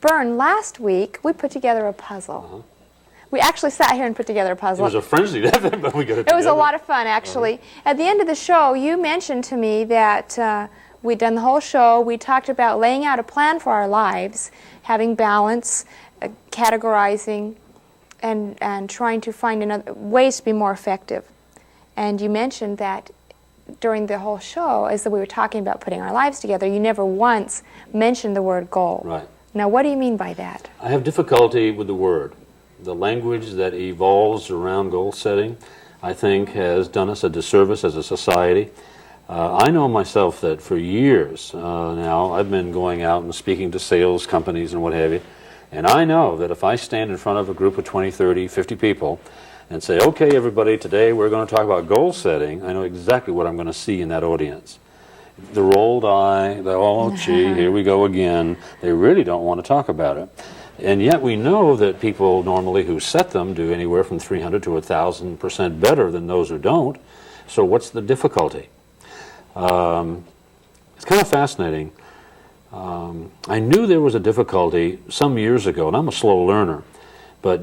Bern, last week we put together a puzzle. We actually sat here and put together a puzzle. It was a frenzied effort, but we got it together. It was a lot of fun, actually. At the end of the show, you mentioned to me that we'd done the whole show. We talked about laying out a plan for our lives, having balance, categorizing, and trying to find ways to be more effective. And you mentioned that during the whole show, as we were talking about putting our lives together, you never once mentioned the word goal. Right. Now, what do you mean by that? I have difficulty with the word. The language that evolves around goal setting, I think, has done us a disservice as a society. I know myself that for years now, I've been going out and speaking to sales companies and what have you, and I know that if I stand in front of a group of 20, 30, 50 people and say, okay, everybody, today we're going to talk about goal setting, I know exactly what I'm going to see in that audience. The rolled eye, the, oh, gee, here we go again. They really don't want to talk about it. And yet we know that people normally who set them do anywhere from 300 to 1,000% better than those who don't. So what's the difficulty? It's kind of fascinating. I knew there was a difficulty some years ago, and I'm a slow learner. But,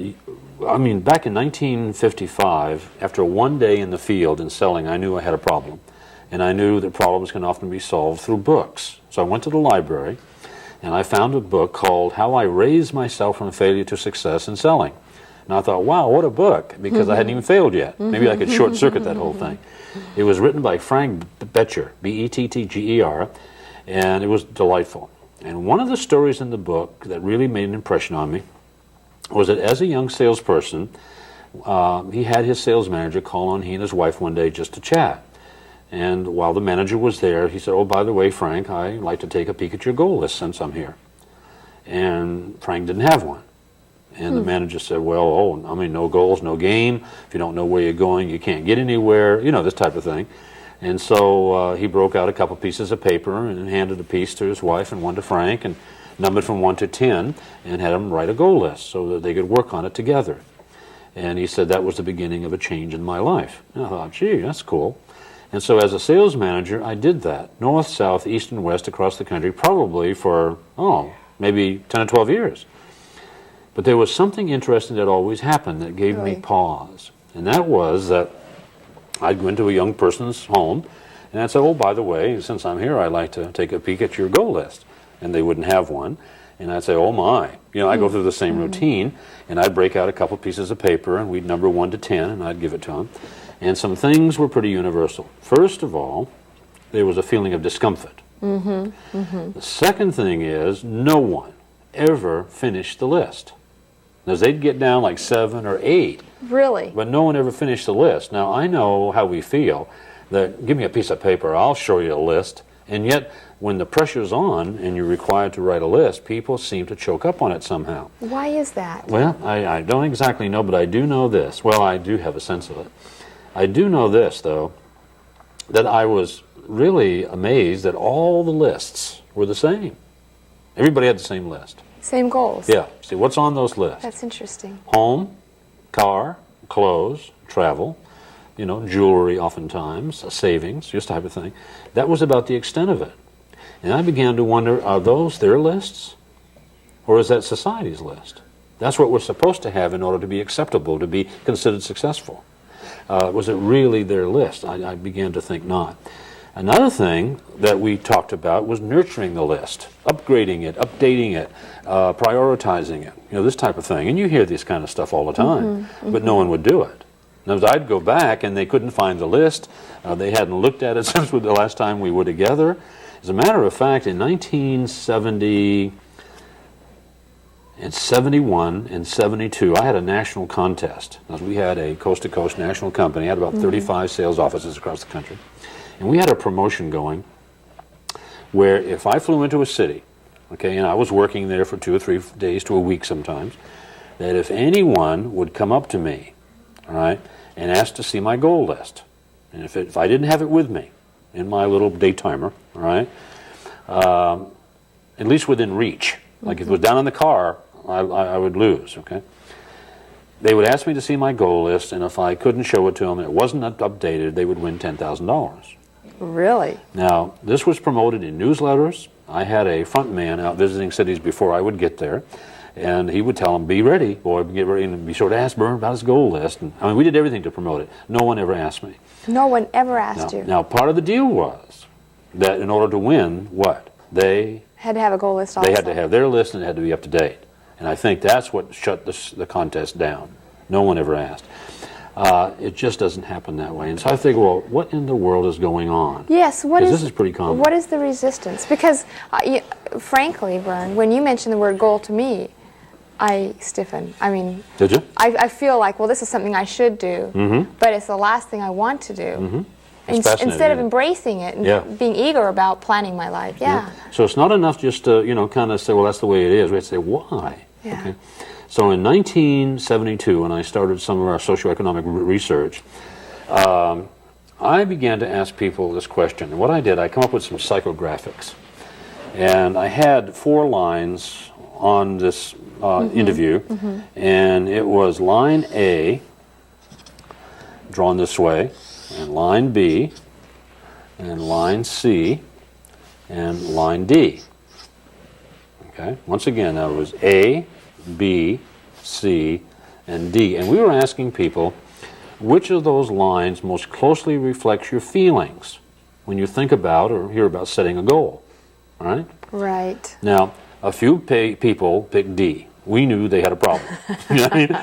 I mean, back in 1955, after one day in the field in selling, I knew I had a problem. And I knew that problems can often be solved through books. So I went to the library, and I found a book called How I Raised Myself from Failure to Success in Selling. And I thought, wow, what a book, because I hadn't even failed yet. Maybe I could short-circuit that whole thing. It was written by Frank Bettger, B-E-T-T-G-E-R, and it was delightful. And one of the stories in the book that really made an impression on me was that as a young salesperson, he had his sales manager call on he and his wife one day just to chat. And while the manager was there, he said, oh, by the way, Frank, I'd like to take a peek at your goal list since I'm here. And Frank didn't have one. And the manager said, well, I mean, no goals, no game. If you don't know where you're going, you can't get anywhere, you know, this type of thing. And so he broke out a couple pieces of paper and handed a piece to his wife and one to Frank and numbered from 1 to 10 and had them write a goal list so that they could work on it together. And he said that was the beginning of a change in my life. And I thought, gee, that's cool. And so as a sales manager, I did that, north, south, east, and west across the country, probably for, maybe 10 or 12 years. But there was something interesting that always happened that gave me pause. And that was that I'd go into a young person's home, and I'd say, oh, by the way, since I'm here, I'd like to take a peek at your goal list. And they wouldn't have one. And I'd say, oh, my. You know, I'd go through the same routine, and I'd break out a couple pieces of paper, and we'd number 1 to 10, and I'd give it to them. And some things were pretty universal. First of all, there was a feeling of discomfort. The second thing is no one ever finished the list. Now, they'd get down like 7 or 8. Really? But no one ever finished the list. Now, I know how we feel. That give me a piece of paper, I'll show you a list. And yet, when the pressure's on and you're required to write a list, people seem to choke up on it somehow. Why is that? Well, I don't exactly know, but I do know this. Well, I do have a sense of it. I do know this, though, that I was really amazed that all the lists were the same. Everybody had the same list. Same goals. Yeah. See, what's on those lists? That's interesting. Home, car, clothes, travel, you know, jewelry oftentimes, savings, just type of thing. That was about the extent of it. And I began to wonder, are those their lists? Or is that society's list? That's what we're supposed to have in order to be acceptable, to be considered successful. Was it really their list? I began to think not. Another thing that we talked about was nurturing the list, upgrading it, updating it, prioritizing it, you know, this type of thing. And you hear this kind of stuff all the time, but no one would do it. Now, I'd go back and they couldn't find the list. They hadn't looked at it since the last time we were together. As a matter of fact, in 1970, in 71 and 72, I had a national contest. We had a coast-to-coast national company. I had about 35 sales offices across the country. And we had a promotion going where if I flew into a city, okay, and I was working there for 2 or 3 days to a week sometimes, that if anyone would come up to me, all right, and ask to see my goal list, and if I didn't have it with me in my little daytimer, all right, at least within reach, like if it was down in the car, I would lose, okay? They would ask me to see my goal list, and if I couldn't show it to them and it wasn't updated, they would win $10,000. Really? Now, this was promoted in newsletters, I had a front man out visiting cities before I would get there, and he would tell them, be ready, boy, get ready, and be sure to ask Bern about his goal list. And, I mean, we did everything to promote it. No one ever asked me. No one ever asked you. Now, part of the deal was that in order to win, what? They Had to have a goal list also. They had to have their list, and it had to be up to date. And I think that's what shut the contest down. No one ever asked. It just doesn't happen that way. And so I think, well, what in the world is going on? Yes, this is pretty common. What is the resistance? Because, frankly, Vern, when you mention the word goal to me, I stiffen. I mean, did you? I feel like, well, this is something I should do, but it's the last thing I want to do. Instead of embracing it and being eager about planning my life, So it's not enough just to, kind of say, well, that's the way it is. We have to say, why? Yeah. Okay. So in 1972, when I started some of our socioeconomic research, I began to ask people this question. And what I did, I come up with some psychographics. And I had 4 lines on this interview, and it was line A, drawn this way, and line B, and line C, and line D. Okay, once again, that was A, B, C, and D. And we were asking people, which of those lines most closely reflects your feelings when you think about or hear about setting a goal? All right? Right. Now, a few people picked D. We knew they had a problem. You know what I mean?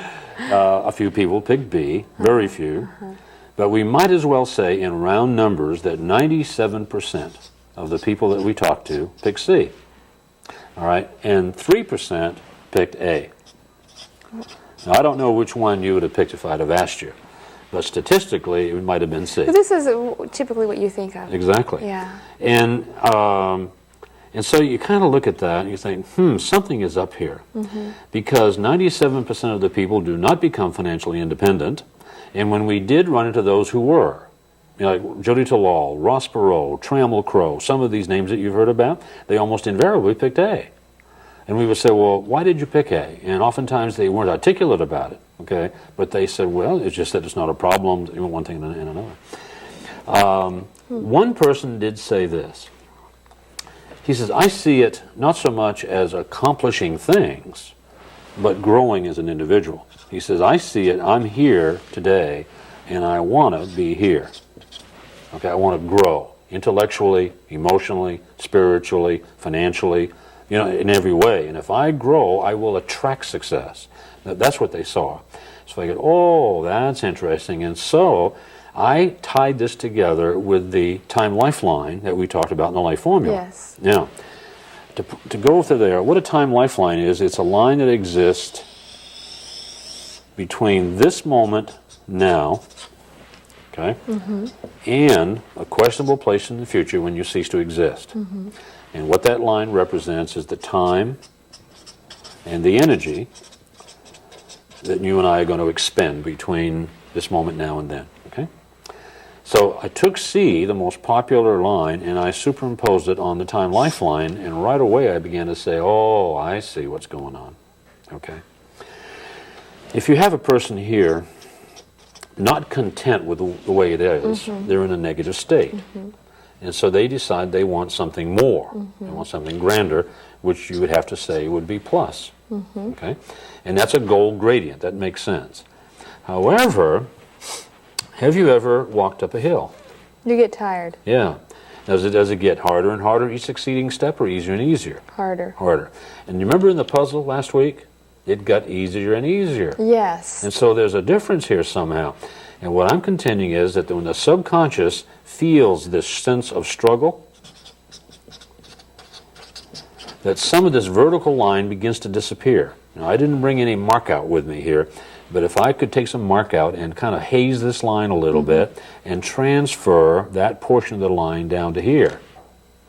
A few people picked B, very few. But we might as well say in round numbers that 97% of the people that we talked to picked C. All right? And 3% picked A. Now, I don't know which one you would have picked if I'd have asked you. But statistically, it might have been C. But this is typically what you think of. Exactly. Yeah. And so you kind of look at that and you think, something is up here. Because 97% of the people do not become financially independent. And when we did run into those who were, like Jody Talal, Ross Perot, Trammell Crow, some of these names that you've heard about, they almost invariably picked A. And we would say, well, why did you pick A? And oftentimes they weren't articulate about it, okay? But they said, well, it's just that it's not a problem, one thing and another. One person did say this. He says, I see it not so much as accomplishing things, but growing as an individual. He says, I see it, I'm here today, and I want to be here. Okay, I want to grow intellectually, emotionally, spiritually, financially, in every way. And if I grow, I will attract success. That's what they saw. So I go, oh, that's interesting. And so I tied this together with the time lifeline that we talked about in the life formula. Yes. Now, to go through there, what a time lifeline is, it's a line that exists between this moment now, okay, and a questionable place in the future when you cease to exist. And what that line represents is the time and the energy that you and I are going to expend between this moment now and then, okay? So I took C, the most popular line, and I superimposed it on the time lifeline, and right away I began to say, oh, I see what's going on, okay? If you have a person here not content with the way it is, they're in a negative state. And so they decide they want something more. They want something grander, which you would have to say would be plus. Okay? And that's a goal gradient. That makes sense. However, have you ever walked up a hill? You get tired. Yeah. Does it get harder and harder each succeeding step, or easier and easier? Harder. Harder. And you remember in the puzzle last week? It got easier and easier. Yes. And so there's a difference here somehow. And what I'm contending is that when the subconscious feels this sense of struggle, that some of this vertical line begins to disappear. Now, I didn't bring any mark out with me here, but if I could take some mark out and kind of haze this line a little bit and transfer that portion of the line down to here,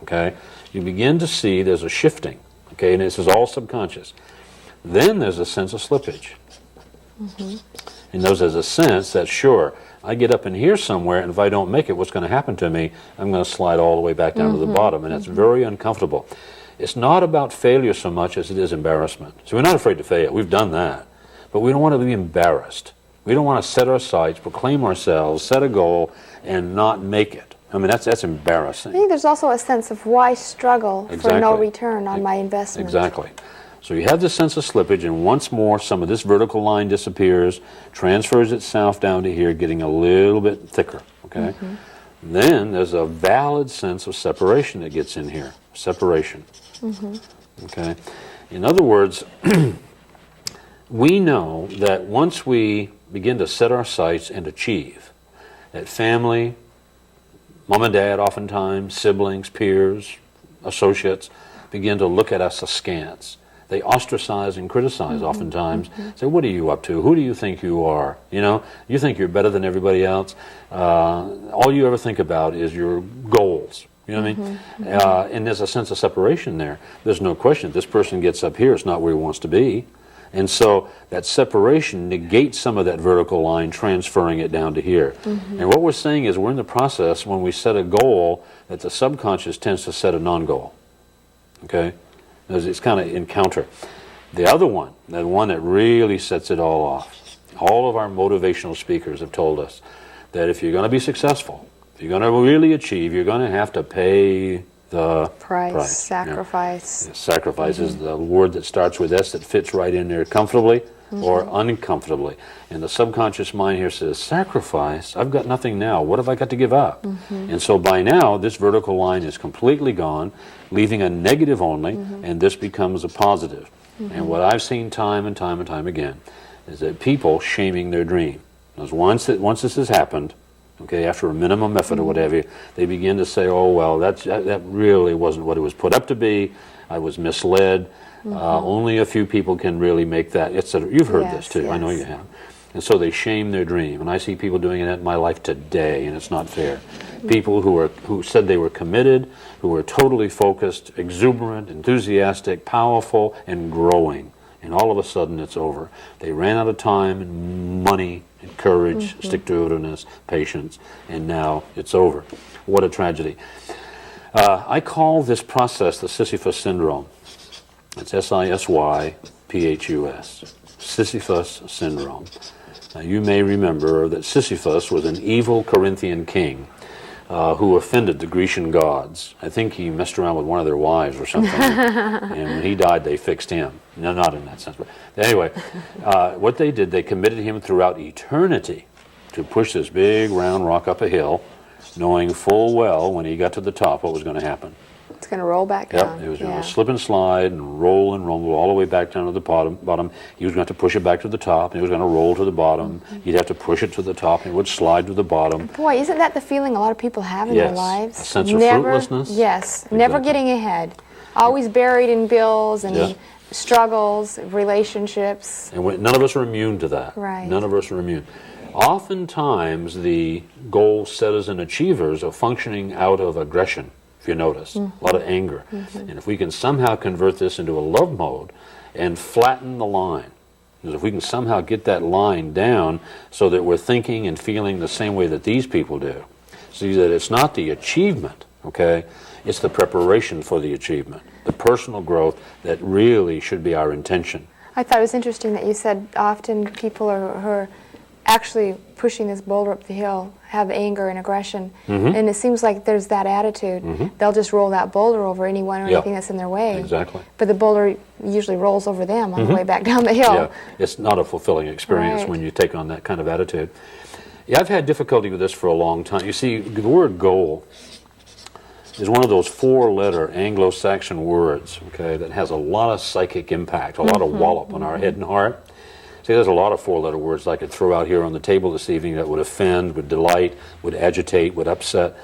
okay, you begin to see there's a shifting, okay, and this is all subconscious. Then there's a sense of slippage. And there's a sense that, sure, I get up in here somewhere, and if I don't make it, what's going to happen to me? I'm going to slide all the way back down to the bottom, and it's very uncomfortable. It's not about failure so much as it is embarrassment. So we're not afraid to fail. We've done that. But we don't want to be embarrassed. We don't want to set our sights, proclaim ourselves, set a goal, and not make it. I mean, that's I embarrassing. think there's also a sense of why struggle for no Exactly. return on my investment. Exactly. So you have this sense of slippage, and once more, some of this vertical line disappears, transfers itself down to here, getting a little bit thicker, okay? Then there's a valid sense of separation that gets in here, separation, okay? In other words, we know that once we begin to set our sights and achieve, that family, mom and dad oftentimes, siblings, peers, associates, begin to look at us askance. They ostracize and criticize oftentimes. Say, what are you up to? Who do you think you are? You know, you think you're better than everybody else. All you ever think about is your goals. You know what I mean? And there's a sense of separation there. There's no question. If this person gets up here, it's not where he wants to be. And so that separation negates some of that vertical line, transferring it down to here. And what we're saying is we're in the process when we set a goal that the subconscious tends to set a non-goal. Okay? It's kind of in counter. The other one, the one that really sets it all off, all of our motivational speakers have told us that if you're going to be successful, if you're going to really achieve, you're going to have to pay the price. Sacrifice. Yeah. Sacrifice is the word that starts with S that fits right in there comfortably or uncomfortably. And the subconscious mind here says, sacrifice? I've got nothing now. What have I got to give up? And so by now, this vertical line is completely gone, leaving a negative only, and this becomes a positive. And what I've seen time and time and time again is that people shaming their dream. Because once this has happened, okay, after a minimum effort or whatever, they begin to say, oh, well, that really wasn't what it was put up to be. I was misled. Only a few people can really make that, etc. You've heard this too. I know you have. And so they shame their dream. And I see people doing it in my life today, and it's not fair. People who said they were committed, who were totally focused, exuberant, enthusiastic, powerful, and growing. And all of a sudden it's over. They ran out of time and money and courage, stick-to-itiveness, patience, and now it's over. What a tragedy. I call this process the Sisyphus syndrome. It's Sisyphus. Sisyphus syndrome. Now, you may remember that Sisyphus was an evil Corinthian king who offended the Grecian gods. I think he messed around with one of their wives or something, and when he died, they fixed him. No, not in that sense. But anyway, what they did, they committed him throughout eternity to push this big round rock up a hill, knowing full well when he got to the top what was going to happen. It's going to roll back down. Yep, it was going to slip and slide and roll all the way back down to the bottom. He was going to push it back to the top, and he was going to roll to the bottom. He'd have to push it to the top, and it would slide to the bottom. Boy, isn't that the feeling a lot of people have in their lives? A sense of fruitlessness. Yes, never getting ahead. Always buried in bills and struggles, relationships. And none of us are immune to that. Right. None of us are immune. Oftentimes, the goal setters and achievers are functioning out of aggression. If you notice, a lot of anger. And if we can somehow convert this into a love mode and flatten the line, because if we can somehow get that line down so that we're thinking and feeling the same way that these people do, see that it's not the achievement, okay, it's the preparation for the achievement, the personal growth that really should be our intention. I thought it was interesting that you said often people who are actually pushing this boulder up the hill have anger and aggression, and it seems like there's that attitude. They'll just roll that boulder over anyone or anything that's in their way. Exactly. But the boulder usually rolls over them on the way back down the hill. Yeah, it's not a fulfilling experience when you take on that kind of attitude. Yeah, I've had difficulty with this for a long time. You see, the word goal is one of those four-letter Anglo-Saxon words, okay, that has a lot of psychic impact, a lot of wallop on our head and heart. See, there's a lot of four-letter words I could throw out here on the table this evening that would offend, would delight, would agitate, would upset,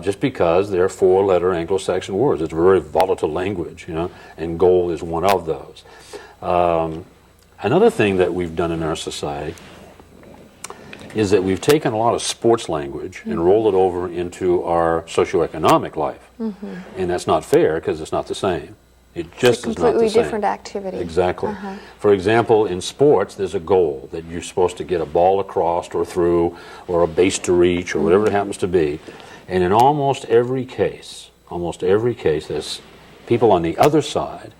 just because they're four-letter Anglo-Saxon words. It's a very volatile language, you know, and goal is one of those. Another thing that we've done in our society is that we've taken a lot of sports language and rolled it over into our socioeconomic life. And that's not fair because it's not the same. It just is not the same. It's a completely different activity. Exactly. For example, in sports, there's a goal that you're supposed to get a ball across or through or a base to reach or whatever it happens to be. And in almost every case, there's people on the other side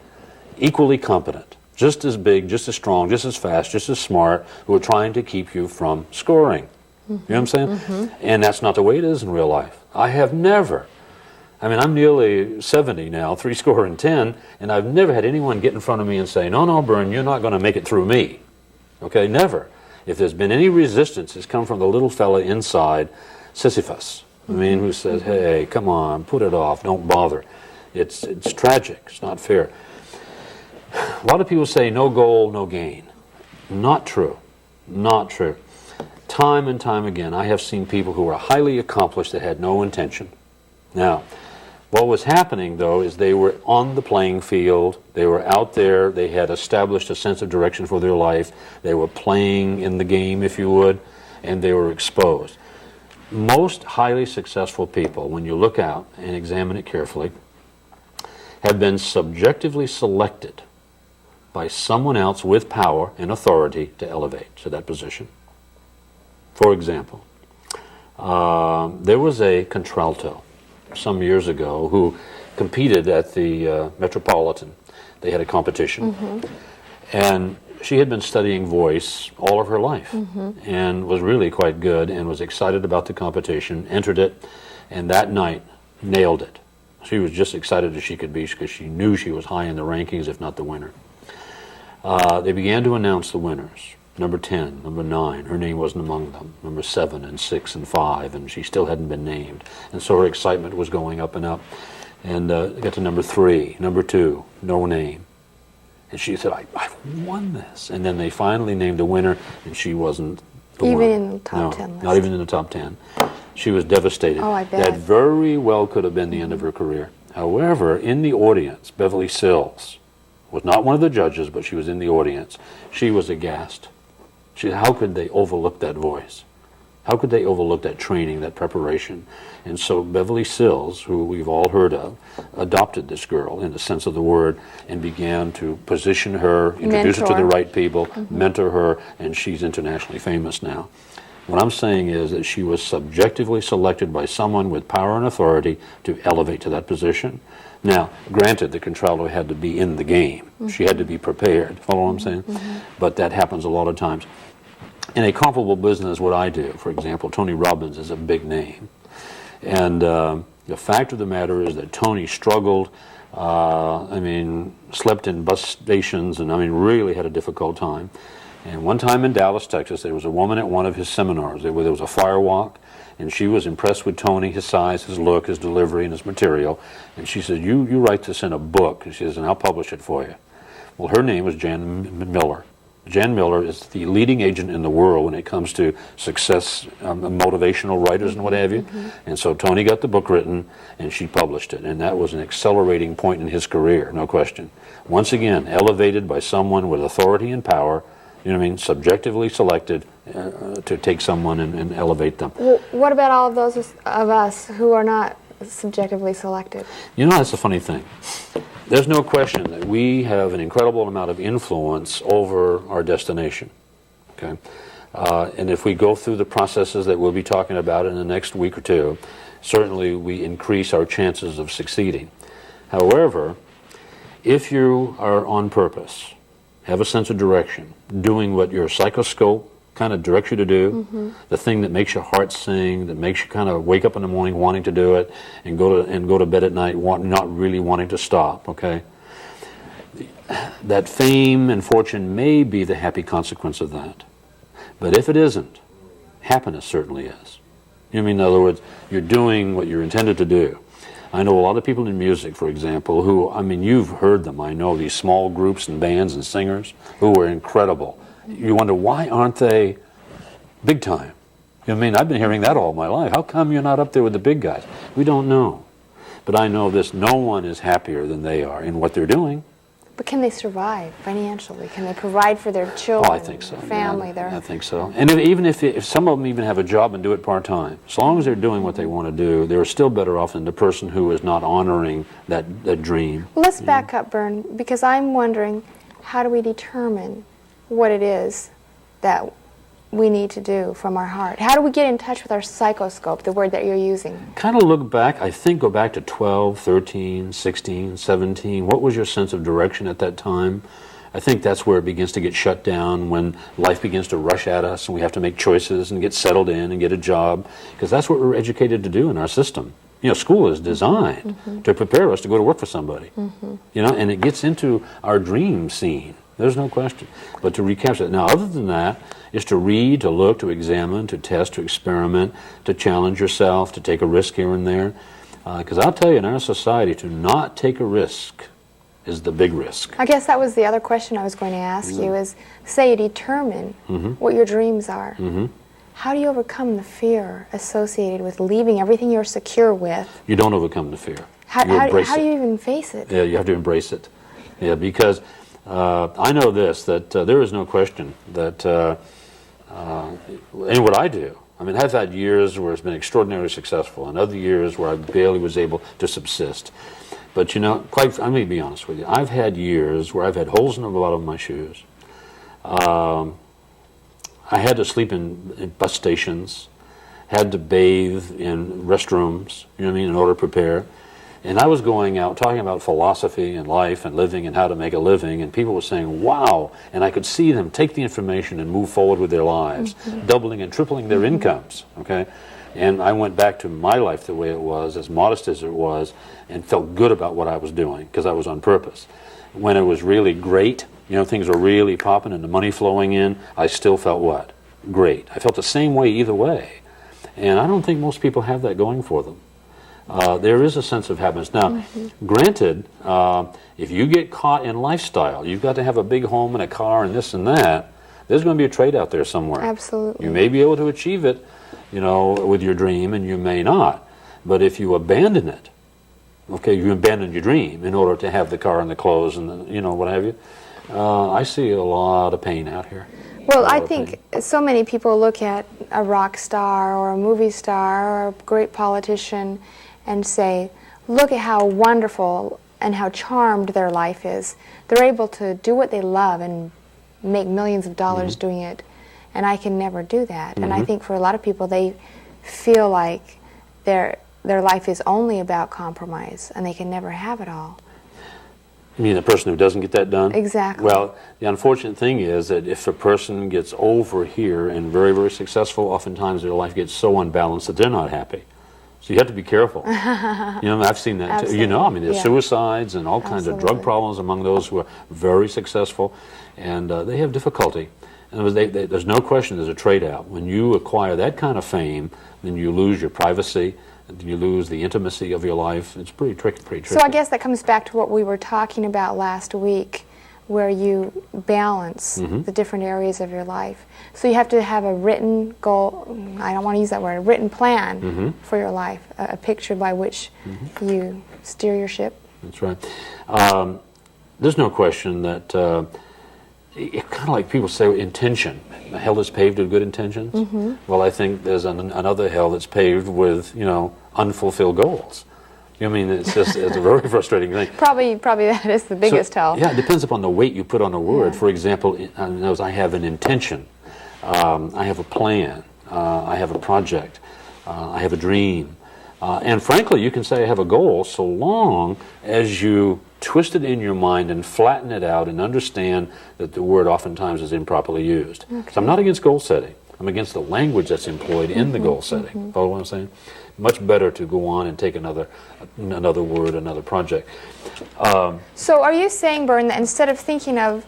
equally competent, just as big, just as strong, just as fast, just as smart, who are trying to keep you from scoring. You know what I'm saying? And that's not the way it is in real life. I have never, I mean, I'm nearly 70 now, 70, and I've never had anyone get in front of me and say, no, no, Bern, you're not going to make it through me. Okay, never. If there's been any resistance, it's come from the little fella inside, Sisyphus. I mean, who says, hey, come on, put it off, don't bother. It's tragic, it's not fair. A lot of people say no goal, no gain. Not true, not true. Time and time again, I have seen people who were highly accomplished that had no intention. Now, what was happening, though, is they were on the playing field, they were out there, they had established a sense of direction for their life, they were playing in the game, if you would, and they were exposed. Most highly successful people, when you look out and examine it carefully, have been subjectively selected by someone else with power and authority to elevate to that position. For example, there was a contralto some years ago who competed at the Metropolitan. They had a competition, and she had been studying voice all of her life and was really quite good and was excited about the competition, entered it, and that night nailed it. She was just excited as she could be because she knew she was high in the rankings, if not the winner. They began to announce the winners. Number 10, number 9, her name wasn't among them. Number 7 and 6 and 5, and she still hadn't been named. And so her excitement was going up and up. And got to number 3, number 2, no name. And she said, I've won this. And then they finally named a winner, and she wasn't the Even one. in the top 10 list? Not even in the top 10. She was devastated. Oh, I bet. That very well could have been the end of her career. However, in the audience, Beverly Sills was not one of the judges, but she was in the audience. She was aghast. She said, how could they overlook that voice? How could they overlook that training, that preparation? And so Beverly Sills, who we've all heard of, adopted this girl in the sense of the word and began to position her, introduce her to the right people, mentor her, and she's internationally famous now. What I'm saying is that she was subjectively selected by someone with power and authority to elevate to that position. Now, granted, the contralto had to be in the game. She had to be prepared. Follow what I'm saying? But that happens a lot of times. In a comparable business, what I do, for example, Tony Robbins is a big name. And the fact of the matter is that Tony struggled, slept in bus stations and, really had a difficult time. And one time in Dallas, Texas, there was a woman at one of his seminars. There was a fire walk, and she was impressed with Tony, his size, his look, his delivery, and his material. And she said, you write this in a book. And she says, and I'll publish it for you. Well, her name was Jan Miller. Jan Miller is the leading agent in the world when it comes to success, motivational writers and what have you. And so Tony got the book written, and she published it. And that was an accelerating point in his career, no question. Once again, elevated by someone with authority and power, subjectively selected to take someone and elevate them. Well, what about all of those of us who are not subjectively selected? That's the funny thing. There's no question that we have an incredible amount of influence over our destination. Okay, and if we go through the processes that we'll be talking about in the next week or two, certainly we increase our chances of succeeding. However, if you are on purpose, have a sense of direction, doing what your psychoscope kind of directs you to do, the thing that makes your heart sing, that makes you kind of wake up in the morning wanting to do it, and go to bed at night not really wanting to stop. Okay, that fame and fortune may be the happy consequence of that, but if it isn't, happiness certainly is. In other words, you're doing what you're intended to do. I know a lot of people in music, for example, who, you've heard them. I know these small groups and bands and singers who are incredible. You wonder, why aren't they big time? I've been hearing that all my life. How come you're not up there with the big guys? We don't know. But I know this, no one is happier than they are in what they're doing. But can they survive financially? Can they provide for their children, I think so. their family? Yeah, I think so. And if some of them even have a job and do it part-time, as long as they're doing what they want to do, they're still better off than the person who is not honoring that dream. Well, let's back up, Bern, because I'm wondering, how do we determine what it is that we need to do from our heart? How do we get in touch with our psychoscope, the word that you're using? Kind of look back, go back to 12, 13, 16, 17. What was your sense of direction at that time? I think that's where it begins to get shut down, when life begins to rush at us and we have to make choices and get settled in and get a job, because that's what we're educated to do in our system. You know, school is designed to prepare us to go to work for somebody. You know, and it gets into our dream scene. There's no question. But to recapture it. Now, other than that, is to read, to look, to examine, to test, to experiment, to challenge yourself, to take a risk here and there. Because I'll tell you, in our society, to not take a risk is the big risk. I guess that was the other question I was going to ask you is, say you determine what your dreams are. How do you overcome the fear associated with leaving everything you're secure with? You don't overcome the fear. How You embrace do it. you even face it? Yeah, you have to embrace it. Yeah, because I know this, that there is no question that in what I do, I mean, I've had years where it's been extraordinarily successful, and other years where I barely was able to subsist. But you know, I'm going to be honest with you. I've had years where I've had holes in the bottom of my shoes. I had to sleep in bus stations, had to bathe in restrooms, you know what I mean, in order to prepare. And I was going out talking about philosophy and life and living and how to make a living, and people were saying, wow, and I could see them take the information and move forward with their lives, doubling and tripling their incomes, okay? And I went back to my life the way it was, as modest as it was, and felt good about what I was doing, because I was on purpose. When it was really great, you know, things were really popping and the money flowing in, I still felt what? Great. I felt the same way either way. And I don't think most people have that going for them. There is a sense of happiness. Now, granted, if you get caught in lifestyle, you've got to have a big home and a car and this and that, there's going to be a trade out there somewhere. Absolutely. You may be able to achieve it, you know, with your dream, and you may not. But if you abandon it, okay, you abandon your dream in order to have the car and the clothes and the, you know, what have you, I see a lot of pain out here. Well, I think so many people look at a rock star or a movie star or a great politician and say, look at how wonderful and how charmed their life is. They're able to do what they love and make millions of dollars doing it, and I can never do that. And I think for a lot of people, they feel like their life is only about compromise, and they can never have it all. You mean the person who doesn't get that done? Exactly. Well, the unfortunate thing is that if a person gets over here and very, very successful, oftentimes their life gets so unbalanced that they're not happy. So you have to be careful. You know, I've seen that too. You know, I mean, there's suicides and all kinds of drug problems among those who are very successful, and they have difficulty. And there's no question there's a trade-out. When you acquire that kind of fame, then you lose your privacy, you lose the intimacy of your life. It's pretty tricky. So I guess that comes back to what we were talking about last week, where you balance the different areas of your life. So you have to have a written goal, I don't want to use that word, a written plan for your life, a picture by which you steer your ship. That's right. There's no question that it's kind of like people say intention. A hell that's paved with good intentions. Well, I think there's another hell that's paved with, you know, unfulfilled goals. I mean, it's just it's a very frustrating thing. Probably that is the biggest hell. Yeah, it depends upon the weight you put on a word. For example, I have an intention, I have a plan, I have a project, I have a dream, and frankly, you can say I have a goal so long as you twist it in your mind and flatten it out and understand that the word oftentimes is improperly used. Okay. So I'm not against goal setting. I'm against the language that's employed in the goal setting. Follow what I'm saying? Much better to go on and take another word, another project. So are you saying, Bern, that instead of thinking of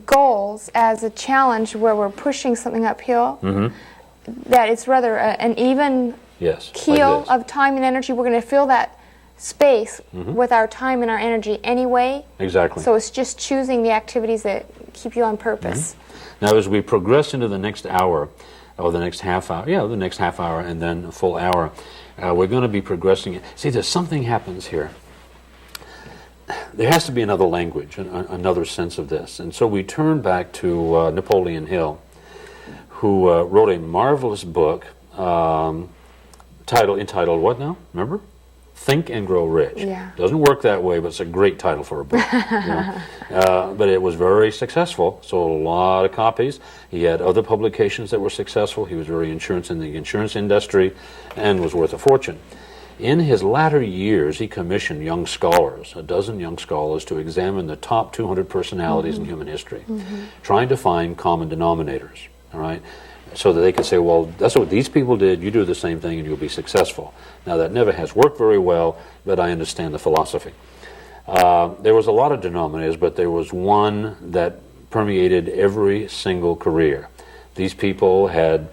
goals as a challenge where we're pushing something uphill, that it's rather an even keel like of time and energy? We're going to fill that space with our time and our energy anyway? Exactly. So it's just choosing the activities that keep you on purpose. Now, as we progress into the next hour, or the next half hour, the next half hour and then a full hour, we're going to be progressing. See, there's something happens here. There has to be another language, another sense of this. And so we turn back to Napoleon Hill, who wrote a marvelous book entitled what now? Remember? Think and Grow Rich. Yeah. Doesn't work that way, but it's a great title for a book. You know? But it was very successful, sold a lot of copies. He had other publications that were successful. He was very in the insurance industry and was worth a fortune. In his latter years, he commissioned young scholars, a dozen young scholars, to examine the top 200 personalities in human history, trying to find common denominators, all right? So that they could say, well, that's what these people did, you do the same thing and you'll be successful. Now, that never has worked very well, but I understand the philosophy. There was a lot of denominators, but there was one that permeated every single career. These people had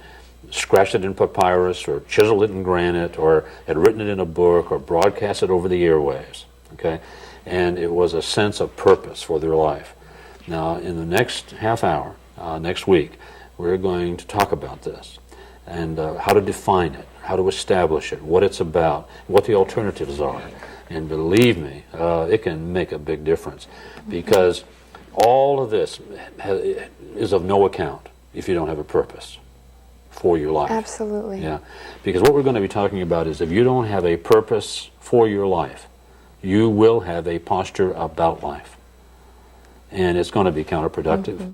scratched it in papyrus or chiseled it in granite or had written it in a book or broadcast it over the airwaves, okay? And it was a sense of purpose for their life. Now, in the next half hour, next week, we're going to talk about this and how to define it, how to establish it, what it's about, what the alternatives are. And believe me, it can make a big difference, because all of this is of no account if you don't have a purpose for your life. Absolutely. Yeah, because what we're going to be talking about is if you don't have a purpose for your life, you will have a posture about life. And it's going to be counterproductive.